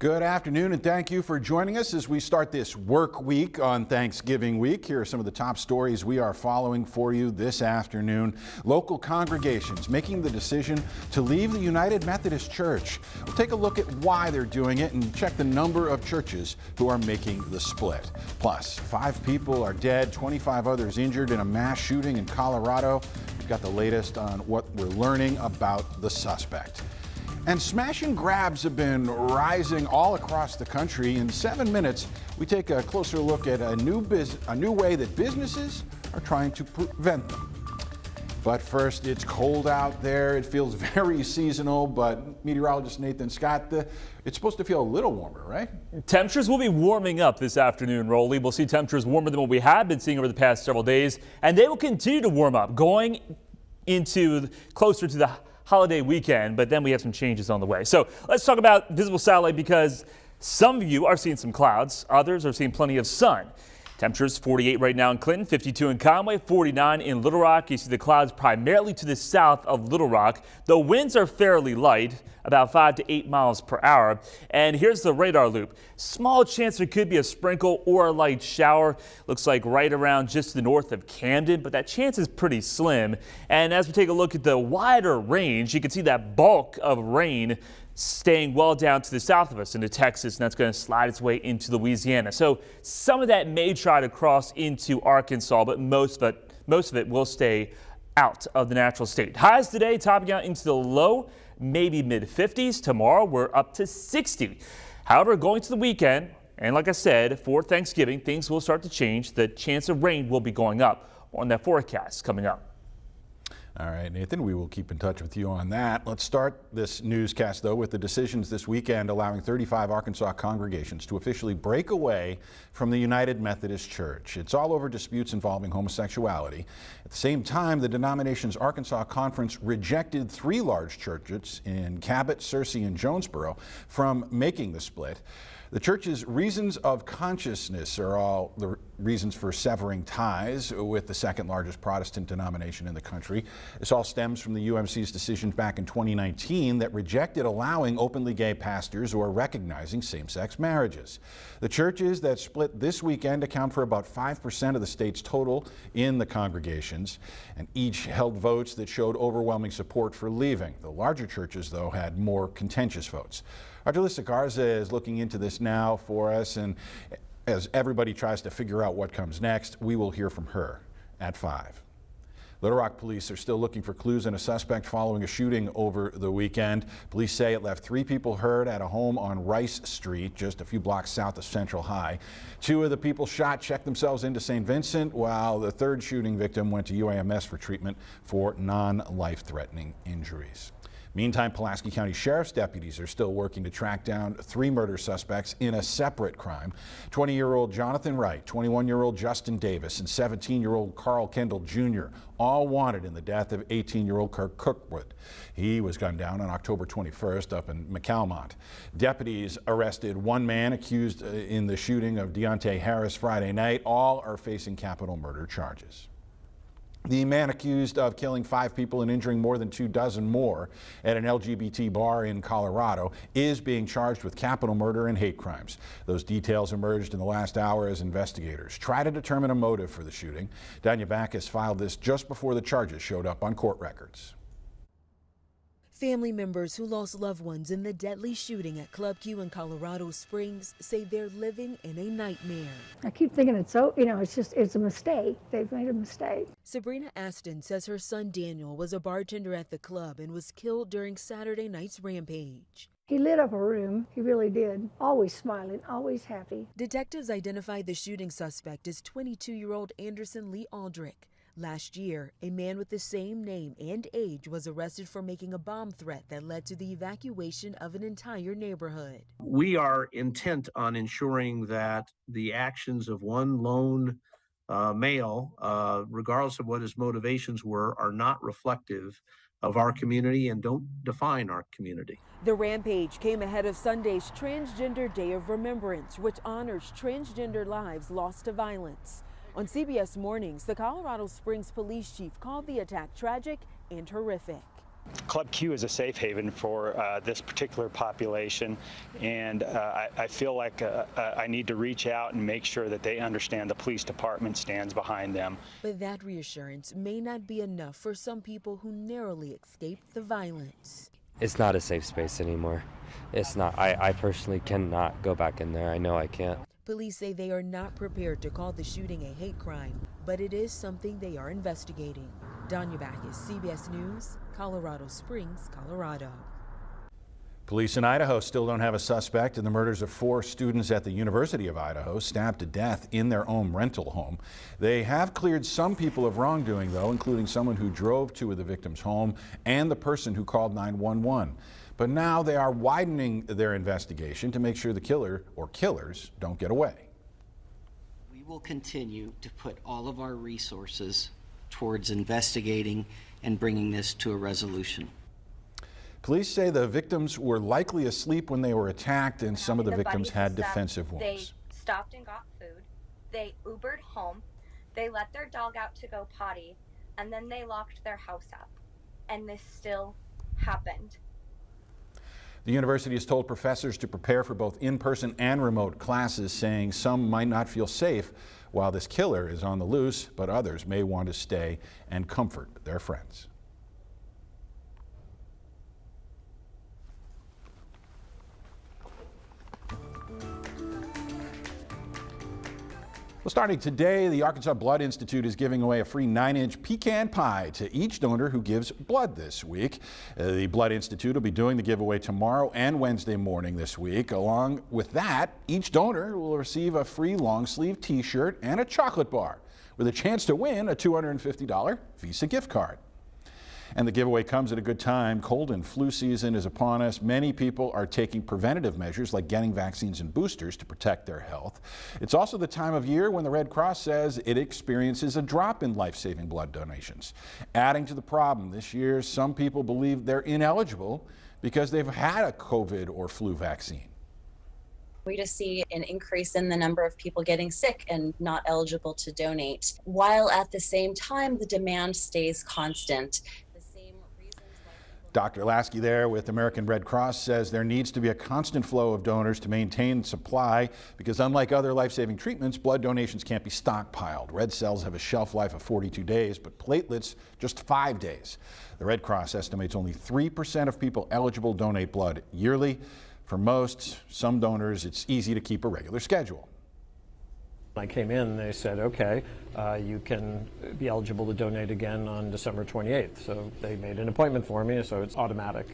Good afternoon, and thank you for joining us as we start this work week on Thanksgiving week. Here are some of the top stories we are following for you this afternoon. Local congregations making the decision to leave the United Methodist Church. We'll take a look at why they're doing it and check the number of churches who are making the split. Plus, 5 people are dead, 25 others injured in a mass shooting in Colorado. We've got the latest on what we're learning about the suspect. And smash and grabs have been rising all across the country. In 7 minutes, we take a closer look at a new way that businesses are trying to prevent them. But first, it's cold out there. It feels very seasonal, but meteorologist Nathan Scott, it's supposed to feel a little warmer, right? Temperatures will be warming up this afternoon, Rolly. We'll see temperatures warmer than what we have been seeing over the past several days, and they will continue to warm up going into closer to the holiday weekend, but then we have some changes on the way. So let's talk about visible satellite, because some of you are seeing some clouds, others are seeing plenty of sun. Temperatures 48 right now in Clinton, 52 in Conway, 49 in Little Rock. You see the clouds primarily to the south of Little Rock. The winds are fairly light, about 5 to 8 miles per hour. And here's the radar loop. Small chance there could be a sprinkle or a light shower. Looks like right around just to the north of Camden, but that chance is pretty slim. And as we take a look at the wider range, you can see that bulk of rain staying well down to the south of us into Texas, and that's going to slide its way into Louisiana. So some of that may try to cross into Arkansas, but most of it will stay out of the natural state. Highs today topping out into the low, maybe mid-50s. Tomorrow we're up to 60. However, going to the weekend, and like I said, for Thanksgiving, things will start to change. The chance of rain will be going up on that forecast coming up. All right, Nathan, we will keep in touch with you on that. Let's start this newscast, though, with the decisions this weekend allowing 35 Arkansas congregations to officially break away from the United Methodist Church. It's all over disputes involving homosexuality. At the same time, the denomination's Arkansas Conference rejected 3 large churches in Cabot, Searcy, and Jonesboro from making the split. The church's reasons of consciousness are all the reasons for severing ties with the second largest Protestant denomination in the country. This all stems from the UMC's decision back in 2019 that rejected allowing openly gay pastors or recognizing same-sex marriages. The churches that split this weekend account for about 5% of the state's total in the congregations, and each held votes that showed overwhelming support for leaving. The larger churches, though, had more contentious votes. Our Jalissa Garza is looking into this now for us, and as everybody tries to figure out what comes next, we will hear from her at 5. Little Rock police are still looking for clues in a suspect following a shooting over the weekend. Police say it left 3 people hurt at a home on Rice Street, just a few blocks south of Central High. 2 of the people shot checked themselves into St. Vincent, while the 3rd shooting victim went to UAMS for treatment for non-life-threatening injuries. Meantime, Pulaski County Sheriff's deputies are still working to track down 3 murder suspects in a separate crime. 20-year-old Jonathan Wright, 21-year-old Justin Davis, and 17-year-old Carl Kendall Jr., all wanted in the death of 18-year-old Kirk Cookwood. He was gunned down on October 21st up in McAlmont. Deputies arrested 1 man accused in the shooting of Deontay Harris Friday night. All are facing capital murder charges. The man accused of killing 5 people and injuring more than 24 more at an LGBT bar in Colorado is being charged with capital murder and hate crimes. Those details emerged in the last hour as investigators try to determine a motive for the shooting. Danya Backus filed this just before the charges showed up on court records. Family members who lost loved ones in the deadly shooting at Club Q in Colorado Springs say they're living in a nightmare. I keep thinking it's a mistake. They've made a mistake. Sabrina Aston says her son Daniel was a bartender at the club and was killed during Saturday night's rampage. He lit up a room. He really did. Always smiling, always happy. Detectives identified the shooting suspect as 22-year-old Anderson Lee Aldrich. Last year, a man with the same name and age was arrested for making a bomb threat that led to the evacuation of an entire neighborhood. We are intent on ensuring that the actions of one lone male, regardless of what his motivations were, are not reflective of our community and don't define our community. The rampage came ahead of Sunday's Transgender Day of Remembrance, which honors transgender lives lost to violence. On CBS Mornings, the Colorado Springs police chief called the attack tragic and horrific. Club Q is a safe haven for this particular population, and I feel like I need to reach out and make sure that they understand the police department stands behind them. But that reassurance may not be enough for some people who narrowly escaped the violence. It's not a safe space anymore. It's not. I personally cannot go back in there. I know I can't. Police say they are not prepared to call the shooting a hate crime, but it is something they are investigating. Danya Backus, CBS News, Colorado Springs, Colorado. Police in Idaho still don't have a suspect in the murders of 4 students at the University of Idaho stabbed to death in their own rental home. They have cleared some people of wrongdoing, though, including someone who drove to the victim's home and the person who called 911. But now they are widening their investigation to make sure the killer or killers don't get away. We will continue to put all of our resources towards investigating and bringing this to a resolution. Police say the victims were likely asleep when they were attacked, and some of the victims had defensive wounds. They stopped and got food. They Ubered home. They let their dog out to go potty, and then they locked their house up. And this still happened. The university has told professors to prepare for both in-person and remote classes, saying some might not feel safe while this killer is on the loose, but others may want to stay and comfort their friends. Well, starting today, the Arkansas Blood Institute is giving away a free 9-inch pecan pie to each donor who gives blood this week. The Blood Institute will be doing the giveaway tomorrow and Wednesday morning this week. Along with that, each donor will receive a free long-sleeve t-shirt and a chocolate bar with a chance to win a $250 Visa gift card. And the giveaway comes at a good time. Cold and flu season is upon us. Many people are taking preventative measures like getting vaccines and boosters to protect their health. It's also the time of year when the Red Cross says it experiences a drop in life-saving blood donations. Adding to the problem, this year some people believe they're ineligible because they've had a COVID or flu vaccine. We just see an increase in the number of people getting sick and not eligible to donate, while at the same time the demand stays constant. Dr. Lasky there with American Red Cross says there needs to be a constant flow of donors to maintain supply because unlike other life-saving treatments, blood donations can't be stockpiled. Red cells have a shelf life of 42 days, but platelets just 5 days. The Red Cross estimates only 3% of people eligible donate blood yearly. For most, some donors, it's easy to keep a regular schedule. I came in and they said, okay, you can be eligible to donate again on December 28th. So they made an appointment for me, so it's automatic.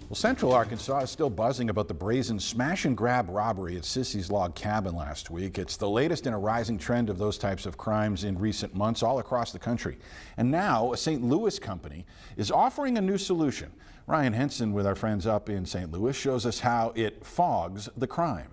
Well, Central Arkansas is still buzzing about the brazen smash and grab robbery at Sissy's Log Cabin last week. It's the latest in a rising trend of those types of crimes in recent months all across the country. And now a St. Louis company is offering a new solution. Ryan Henson with our friends up in St. Louis shows us how it fogs the crime.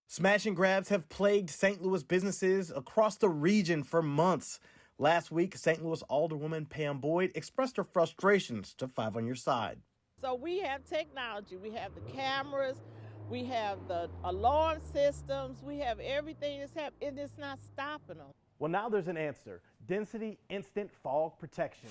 Smash and grabs have plagued St. Louis businesses across the region for months. Last week, St. Louis Alderwoman Pam Boyd expressed her frustrations to 5 on Your Side. So we have technology, we have the cameras, we have the alarm systems, we have everything that's happening, and it's not stopping them. Well, now there's an answer. Density Instant Fog Protection.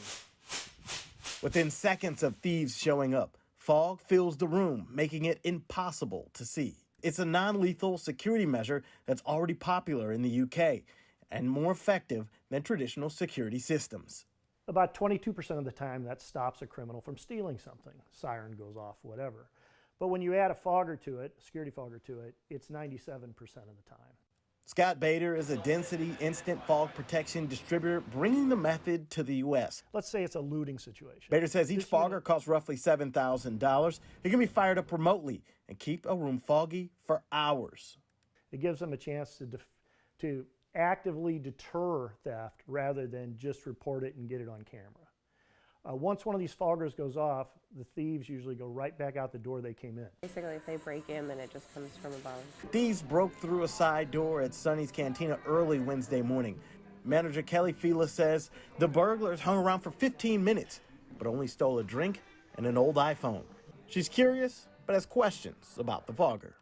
Within seconds of thieves showing up, fog fills the room, making it impossible to see. It's a non-lethal security measure that's already popular in the UK and more effective than traditional security systems. About 22% of the time that stops a criminal from stealing something. Siren goes off, whatever. But when you add a fogger to it, a security fogger to it, it's 97% of the time. Scott Bader is a Density Instant Fog Protection distributor bringing the method to the U.S. Let's say it's a looting situation. Bader says each fogger costs roughly $7,000. It can be fired up remotely and keep a room foggy for hours. It gives them a chance to actively deter theft rather than just report it and get it on camera. Once one of these foggers goes off, the thieves usually go right back out the door they came in. Basically, if they break in, then it just comes from above. Thieves broke through a side door at Sonny's Cantina early Wednesday morning. Manager Kelly Fila says the burglars hung around for 15 minutes, but only stole a drink and an old iPhone. She's curious, but has questions about the fogger.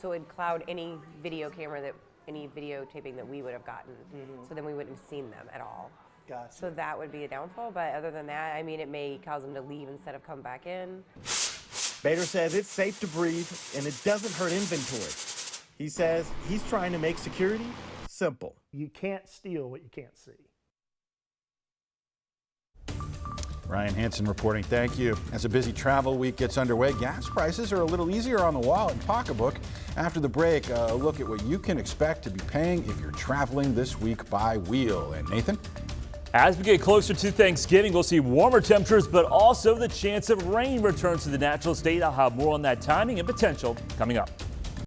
So it would cloud any video camera that any videotaping that we would have gotten. So then we wouldn't have seen them at all. Gotcha. So that would be a downfall. But other than that, I mean, it may cause them to leave instead of come back in. Bader says it's safe to breathe and it doesn't hurt inventory. He says he's trying to make security simple. You can't steal what you can't see. Ryan Hansen reporting. Thank you. As a busy travel week gets underway, gas prices are a little easier on the wallet and pocketbook. After the break, a look at what you can expect to be paying if you're traveling this week by wheel. And Nathan? As we get closer to Thanksgiving, we'll see warmer temperatures, but also the chance of rain returns to the natural state. I'll have more on that timing and potential coming up.